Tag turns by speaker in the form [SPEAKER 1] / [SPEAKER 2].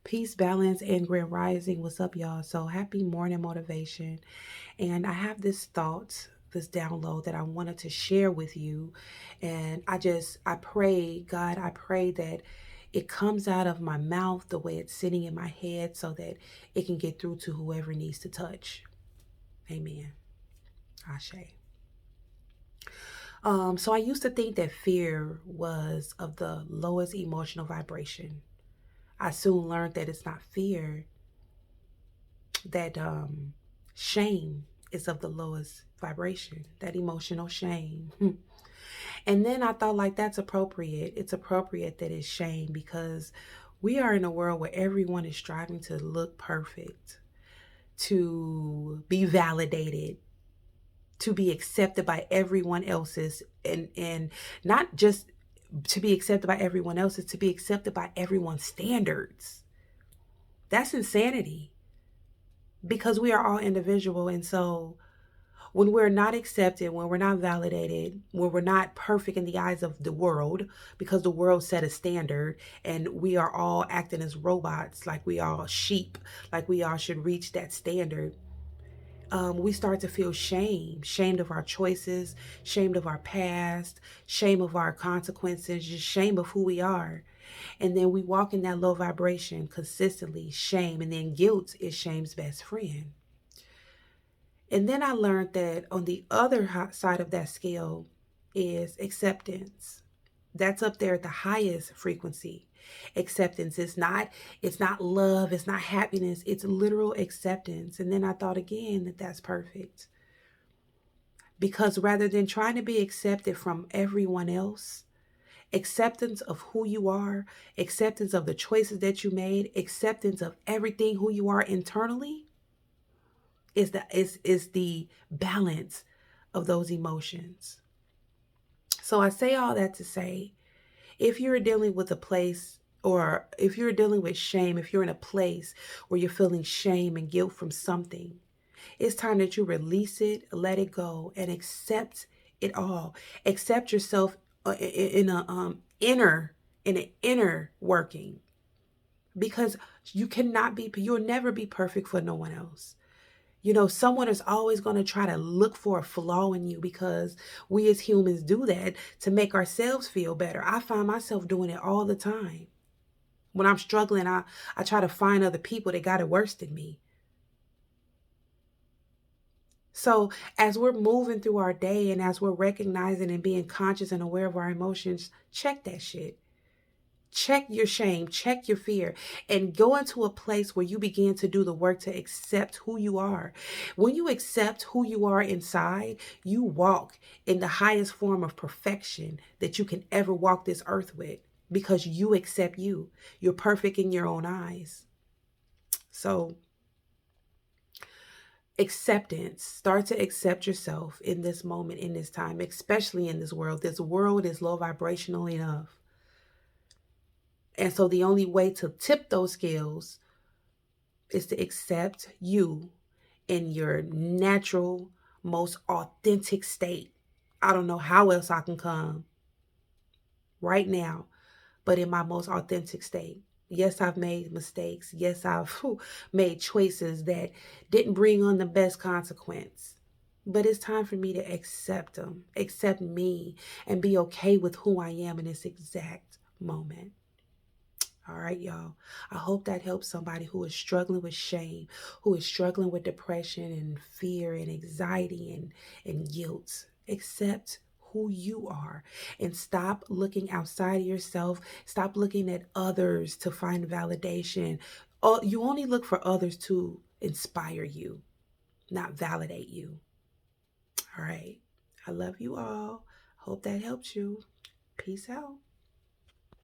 [SPEAKER 1] Peace, balance, and grand rising. What's up, y'all? So happy morning motivation. And I have this thought, this download that I wanted to share with you. And I pray, God, I pray that it comes out of my mouth the way it's sitting in my head so that it can get through to whoever needs to touch. Amen. Ashe. So I used to think that fear was of the lowest emotional vibration. I soon learned that it's not fear, that shame is of the lowest vibration, that emotional shame. And then I thought, like, that's appropriate. It's appropriate that it's shame because we are in a world where everyone is striving to look perfect, to be validated, to be accepted by everyone else's, and not just to be accepted by everyone else's, to be accepted by everyone's standards. That's insanity because we are all individual. And so when we're not accepted, when we're not validated, when we're not perfect in the eyes of the world, because the world set a standard and we are all acting as robots, like we all sheep, like we all should reach that standard, we start to feel shame, shamed of our choices, shamed of our past, shame of our consequences, just shame of who we are. And then we walk in that low vibration consistently, shame, and then guilt is shame's best friend. And then I learned that on the other side of that scale is acceptance. That's up there at the highest frequency. Acceptance is not, it's not love, it's not happiness, it's literal acceptance. And then I thought again that that's perfect. Because rather than trying to be accepted from everyone else, acceptance of who you are, acceptance of the choices that you made, acceptance of everything who you are internally, is the balance of those emotions. So I say all that to say, if you're dealing with a place, or if you're dealing with shame, if you're in a place where you're feeling shame and guilt from something, it's time that you release it, let it go, and accept it all. Accept yourself in a in an inner working, because you'll never be perfect for no one else. Someone is always going to try to look for a flaw in you because we as humans do that to make ourselves feel better. I find myself doing it all the time. When I'm struggling, I try to find other people that got it worse than me. So as we're moving through our day and as we're recognizing and being conscious and aware of our emotions, check that shit. Check your shame, check your fear, and go into a place where you begin to do the work to accept who you are. When you accept who you are inside, you walk in the highest form of perfection that you can ever walk this earth with, because you accept you. You're perfect in your own eyes. So, acceptance. Start to accept yourself in this moment, in this time, especially in this world. This world is low vibrational enough. And so the only way to tip those scales is to accept you in your natural, most authentic state. I don't know how else I can come right now, but in my most authentic state. Yes, I've made mistakes. Yes, I've made choices that didn't bring on the best consequence. But it's time for me to accept them, accept me, and be okay with who I am in this exact moment. All right, y'all. I hope that helps somebody who is struggling with shame, who is struggling with depression and fear and anxiety and guilt. Accept who you are and stop looking outside of yourself. Stop looking at others to find validation. Oh, you only look for others to inspire you, not validate you. All right. I love you all. Hope that helps you. Peace out.